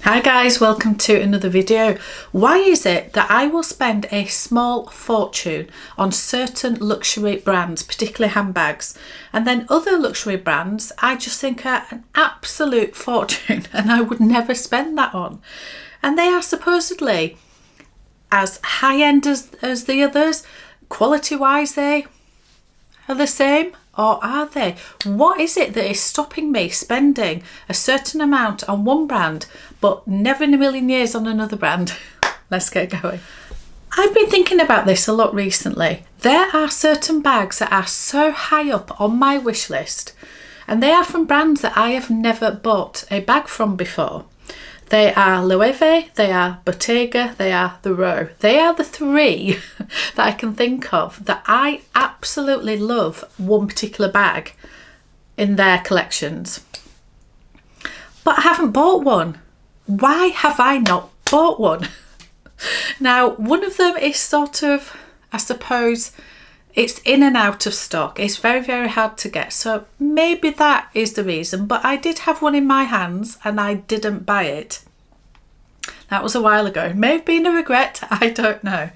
Hi guys, welcome to another video. Why is it that I will spend a small fortune on certain luxury brands, particularly handbags, and then other luxury brands I just think are an absolute fortune and I would never spend that on? And they are supposedly as high-end as the others. Quality-wise, they are the same. Or are they? What is it that is stopping me spending a certain amount on one brand but never in a million years on another brand? Let's get going. I've been thinking about this a lot recently. There are certain bags that are so high up on my wish list, and they are from brands that I have never bought a bag from before. They are Loewe, they are Bottega, they are the Loewe. They are the three that I can think of that I absolutely love one particular bag in their collections. But I haven't bought one. Why have I not bought one? Now, one of them is sort of, I suppose, it's in and out of stock. It's very, very hard to get. So maybe that is the reason. But I did have one in my hands and I didn't buy it. That was a while ago. It may have been a regret. I don't know.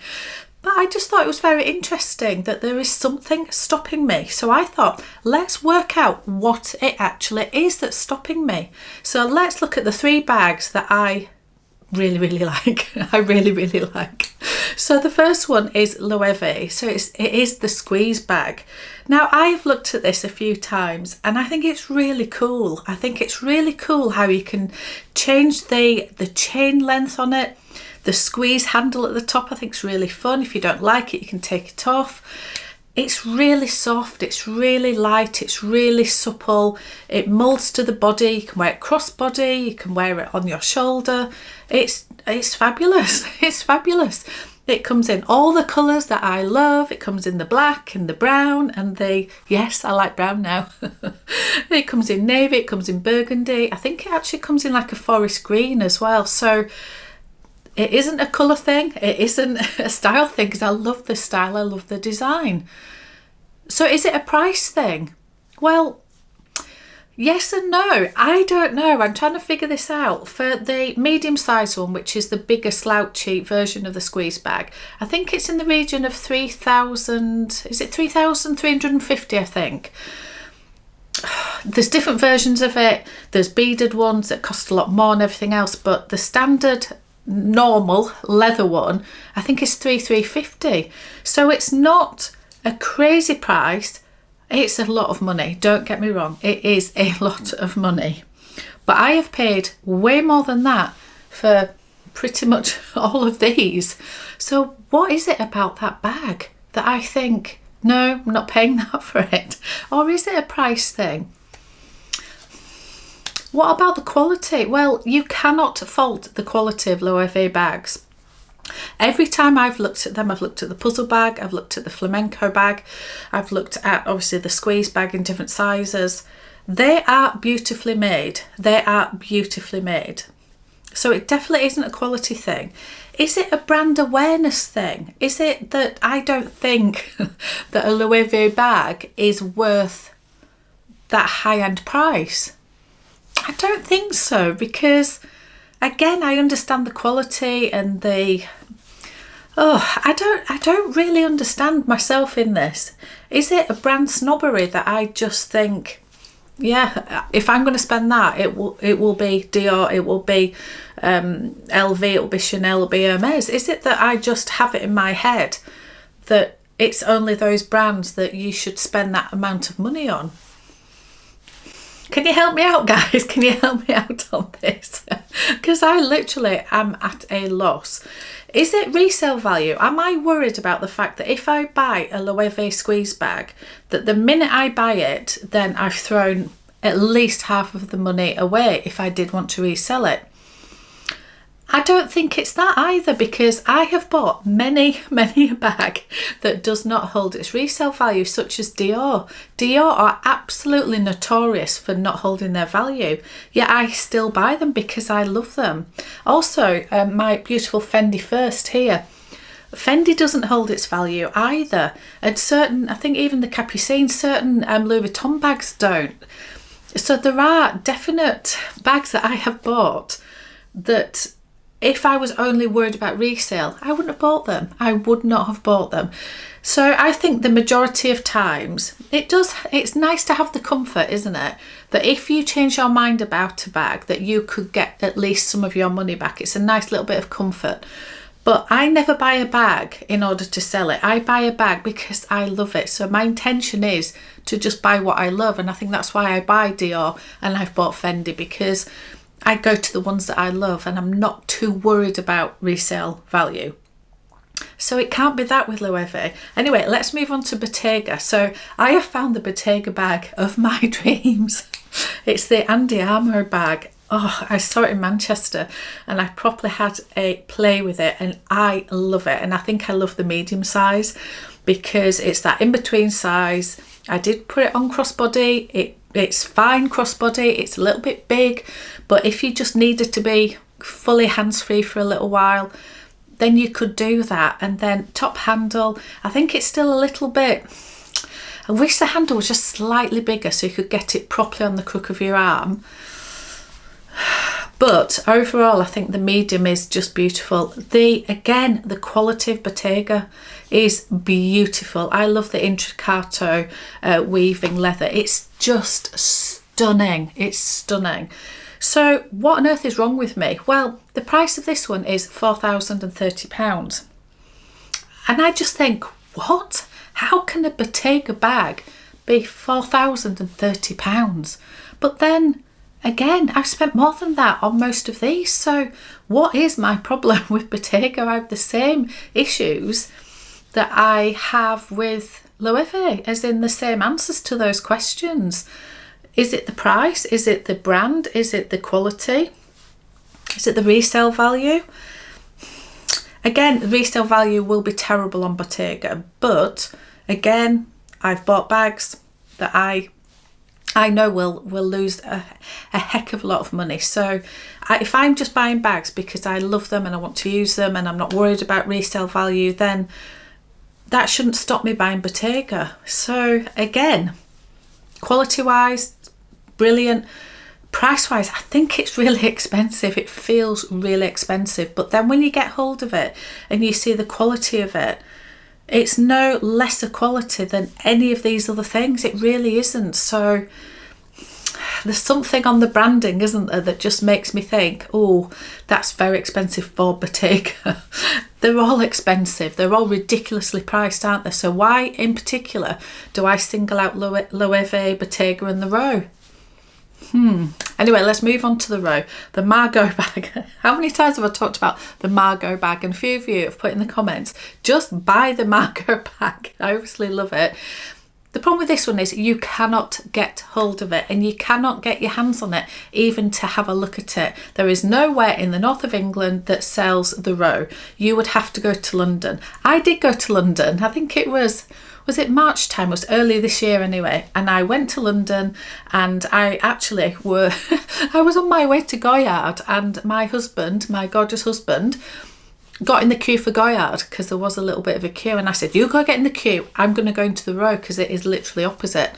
But I just thought it was very interesting that there is something stopping me. So I thought, let's work out what it actually is that's stopping me. So let's look at the three bags that I really like. I really like. So the first one is Loewe. So it is the squeeze bag. Now I've looked at this a few times and I think it's really cool. I think it's really cool how you can change the chain length on it. The squeeze handle at the top I think is really fun. If you don't like it, you can take it off. It's really soft, it's really light, it's really supple. It molds to the body. You can wear it crossbody, you can wear it on your shoulder. It's fabulous. It's fabulous. It comes in all the colours that I love. It comes in the black and the brown and yes, I like brown now. It comes in navy, it comes in burgundy. I think it actually comes in like a forest green as well. So it isn't a colour thing, it isn't a style thing, because I love the style, I love the design. So is it a price thing? Well, yes and no. I don't know. I'm trying to figure this out. For the medium-sized one, which is the bigger slouchy version of the squeeze bag, I think it's in the region of 3,000. Is it 3,350, I think? There's different versions of it. There's beaded ones that cost a lot more and everything else, but the standard normal leather one I think is 3,350. So it's not a crazy price. It's a lot of money, don't get me wrong, it is a lot of money, but I have paid way more than that for pretty much all of these. So what is it about that bag that I think, no, I'm not paying that for it? Or is it a price thing? What about the quality? Well, you cannot fault the quality of Loewe bags. Every time I've looked at them, I've looked at the puzzle bag, I've looked at the flamenco bag, I've looked at obviously the squeeze bag in different sizes. They are beautifully made. They are beautifully made. So it definitely isn't a quality thing. Is it a brand awareness thing? Is it that I don't think that a Loewe bag is worth that high-end price? I don't think so, because again, I understand the quality and I don't really understand myself in this. Is it a brand snobbery that I just think, yeah, if I'm going to spend that, it will be Dior, it will be LV, it will be Chanel, it will be Hermes? Is it that I just have it in my head that it's only those brands that you should spend that amount of money on? Can you help me out, guys? Can you help me out on this? Because I literally am at a loss. Is it resale value? Am I worried about the fact that if I buy a Loewe squeeze bag, that the minute I buy it, then I've thrown at least half of the money away if I did want to resell it? I don't think it's that either, because I have bought many a bag that does not hold its resale value, such as Dior. Dior are absolutely notorious for not holding their value, yet I still buy them because I love them. Also, my beautiful Fendi First here. Fendi doesn't hold its value either, and certain, I think even the Capucine, certain Louis Vuitton bags don't. So there are definite bags that I have bought that if I was only worried about resale, I wouldn't have bought them. I would not have bought them. So I think the majority of times it's nice to have the comfort, isn't it? That if you change your mind about a bag, that you could get at least some of your money back. It's a nice little bit of comfort. But I never buy a bag in order to sell it. I buy a bag because I love it. So my intention is to just buy what I love. And I think that's why I buy Dior and I've bought Fendi, because I go to the ones that I love and I'm not too worried about resale value. So it can't be that with Loewe. Anyway, let's move on to Bottega. So I have found the Bottega bag of my dreams. It's the Andy Armour bag. Oh, I saw it in Manchester and I properly had a play with it and I love it. And I think I love the medium size because it's that in-between size. I did put it on crossbody. It's fine crossbody. It's a little bit big, but if you just needed to be fully hands-free for a little while, then you could do that. And then top handle, I think it's still a little bit, I wish the handle was just slightly bigger so you could get it properly on the crook of your arm. But overall, I think the medium is just beautiful. Again, the quality of Bottega is beautiful. I love the intricato weaving leather. It's just stunning. It's stunning. So what on earth is wrong with me? Well, the price of this one is £4,030. And I just think, what? How can a Bottega bag be £4,030? But then again, I've spent more than that on most of these. So what is my problem with Bottega? I have the same issues that I have with Loewe, as in the same answers to those questions. Is it the price? Is it the brand? Is it the quality? Is it the resale value? Again, the resale value will be terrible on Bottega, but again, I've bought bags that I know will lose a heck of a lot of money. So if I'm just buying bags because I love them and I want to use them and I'm not worried about resale value, then that shouldn't stop me buying Bottega. So again, quality wise, brilliant. Price wise, I think it's really expensive. It feels really expensive, but then when you get hold of it and you see the quality of it, it's no lesser quality than any of these other things. It really isn't. So there's something on the branding, isn't there, that just makes me think, oh, that's very expensive for Bottega. They're all expensive. They're all ridiculously priced, aren't they? So why in particular do I single out Loewe, Bottega and the Row? Anyway, let's move on to the Row. The Margot bag. How many times have I talked about the Margot bag? And a few of you have put in the comments, just buy the Margot bag. I obviously love it. The problem with this one is you cannot get hold of it and you cannot get your hands on it even to have a look at it. There is nowhere in the north of England that sells the Row. You would have to go to London. I did go to London. I think it was it March time? It was early this year anyway. And I went to London and I was on my way to Goyard and my husband, my gorgeous husband, got in the queue for Goyard because there was a little bit of a queue, and I said, you go get in the queue, I'm going to go into the Row because it is literally opposite.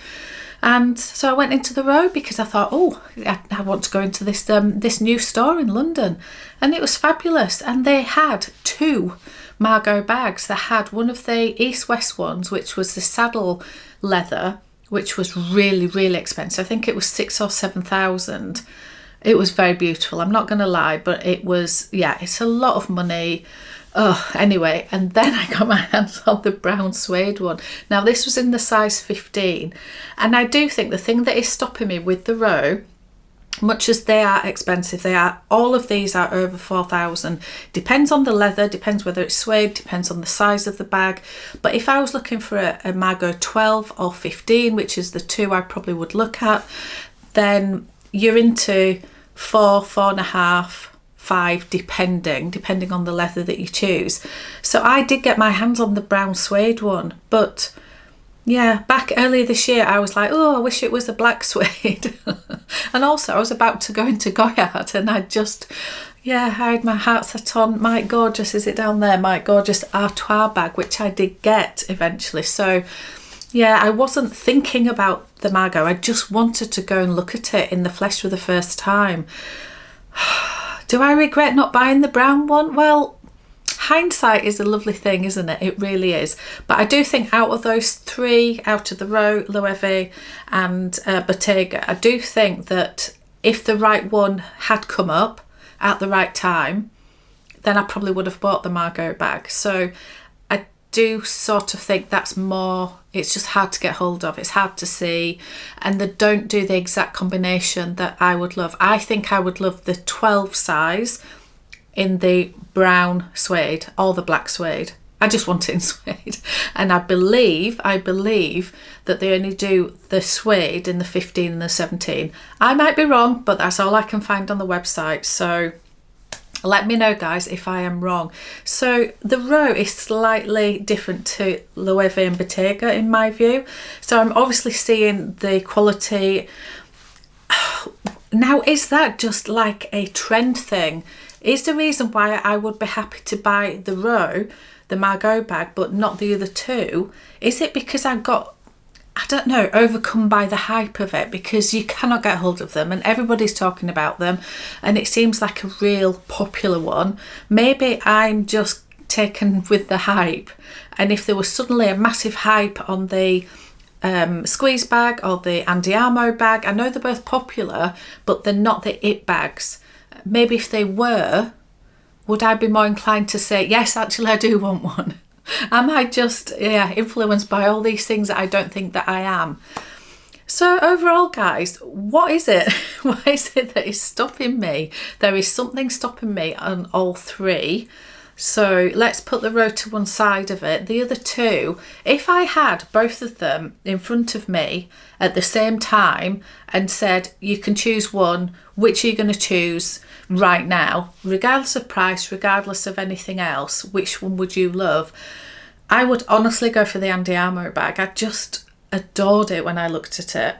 And so I went into the Row because I thought, oh, I want to go into this new store in London, and it was fabulous. And they had two Margot bags. They had one of the East-West ones, which was the saddle leather, which was really, really expensive. I think it was 6,000 or 7,000. It was very beautiful, I'm not going to lie, but it was, yeah, it's a lot of money. Oh, anyway, and then I got my hands on the brown suede one. Now, this was in the size 15, and I do think the thing that is stopping me with the Row, much as they are expensive, all of these are over 4,000. Depends on the leather, depends whether it's suede, depends on the size of the bag. But if I was looking for a Margot 12 or 15, which is the two I probably would look at, then you're into 4, 4.5, 5, depending on the leather that you choose. So I did get my hands on the brown suede one, but yeah, back earlier this year I was like, oh, I wish it was a black suede. And also I was about to go into Goyard and I had my heart set on Mike Gorgeous, is it down there? Mike Gorgeous Artois bag, which I did get eventually. So yeah, I wasn't thinking about the Margot. I just wanted to go and look at it in the flesh for the first time. Do I regret not buying the brown one? Well, hindsight is a lovely thing, isn't it? It really is. But I do think out of those three, out of the Loewe and Bottega, I do think that if the right one had come up at the right time, then I probably would have bought the Margot bag. So I do sort of think that's more, it's just hard to get hold of, it's hard to see, and they don't do the exact combination that I would love. I think I would love the 12 size in the brown suede or the black suede. I just want it in suede. And I believe that they only do the suede in the 15 and the 17. I might be wrong, but that's all I can find on the website. So let me know, guys, if I am wrong. So the row is slightly different to Loewe and Bottega in my view. So I'm obviously seeing the quality. Now, is that just like a trend thing? Is the reason why I would be happy to buy the row, the Margot bag, but not the other two? Is it because I got, I don't know, overcome by the hype of it, because you cannot get hold of them and everybody's talking about them and it seems like a real popular one? Maybe I'm just taken with the hype, and if there was suddenly a massive hype on the squeeze bag or the Andiamo bag, I know they're both popular, but they're not the it bags. Maybe if they were, would I be more inclined to say, yes, actually I do want one? Am I just influenced by all these things that I don't think that I am? So overall, guys, what is it? What is it that is stopping me? There is something stopping me on all three. So let's put the row to one side of it. The other two, if I had both of them in front of me at the same time and said, you can choose one, which are you going to choose right now, regardless of price, regardless of anything else, which one would you love? I would honestly go for the Andiamo bag. I just adored it when I looked at it.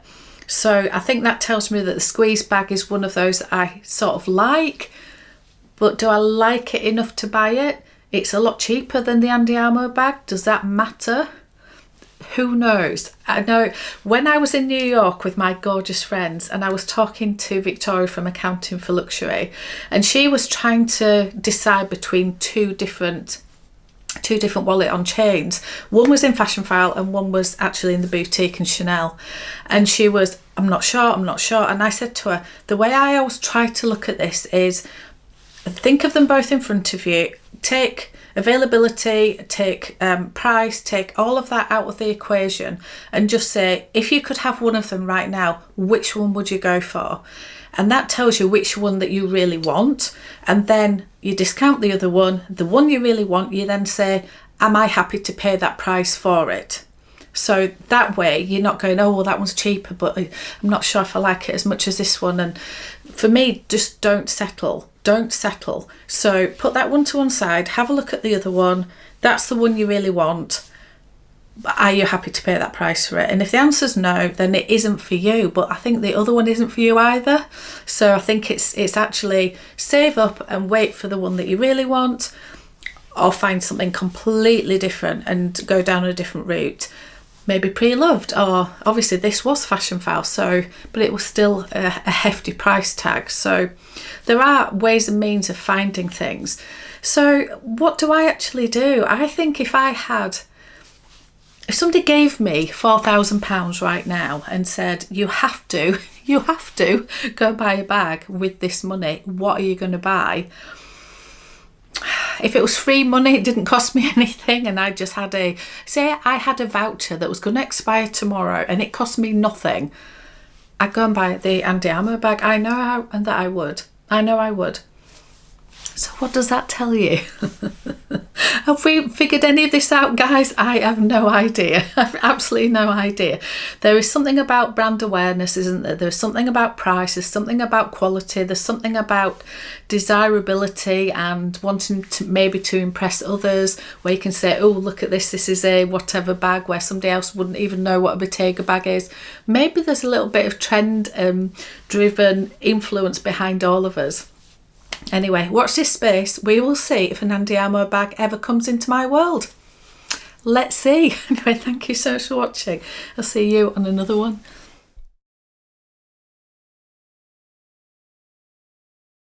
So I think that tells me that the squeeze bag is one of those that I sort of like, but do I like it enough to buy it? It's a lot cheaper than the Andiamo bag. Does that matter? Who knows? I know when I was in New York with my gorgeous friends and I was talking to Victoria from Accounting for Luxury, and she was trying to decide between two different wallet on chains. One was in Fashion File and one was actually in the boutique in Chanel. And she was, I'm not sure. And I said to her, the way I always try to look at this is, think of them both in front of you, take availability, take price, take all of that out of the equation, and just say, if you could have one of them right now, which one would you go for? And that tells you which one that you really want, and then you discount the other one, the one you really want, you then say, am I happy to pay that price for it? So that way you're not going, oh well, that one's cheaper, but I'm not sure if I like it as much as this one. And for me, just don't settle. So put that one to one side, have a look at the other one. That's the one you really want. Are you happy to pay that price for it? And if the answer's no, then it isn't for you. But I think the other one isn't for you either. So I think it's actually save up and wait for the one that you really want, or find something completely different and go down a different route. Maybe pre-loved, or obviously this was Fashion File, so but it was still a hefty price tag. So there are ways and means of finding things. So what do I actually do? I think if somebody gave me £4,000 right now and said, you have to go buy a bag with this money, what are you going to buy? If it was free money, it didn't cost me anything, and I just had I had a voucher that was going to expire tomorrow and it cost me nothing, I'd go and buy the Andiamo bag. I know I would. So what does that tell you? Have we figured any of this out, guys? I have no idea. I've absolutely no idea. There is something about brand awareness, isn't there? There's something about price, there's something about quality, there's something about desirability and wanting to maybe to impress others, where you can say, oh, look at this is a whatever bag, where somebody else wouldn't even know what a Bottega bag is. Maybe there's a little bit of trend driven influence behind all of us. Anyway, watch this space. We will see if an Andiamo bag ever comes into my world. Let's see. Anyway, thank you so much for watching. I'll see you on another one.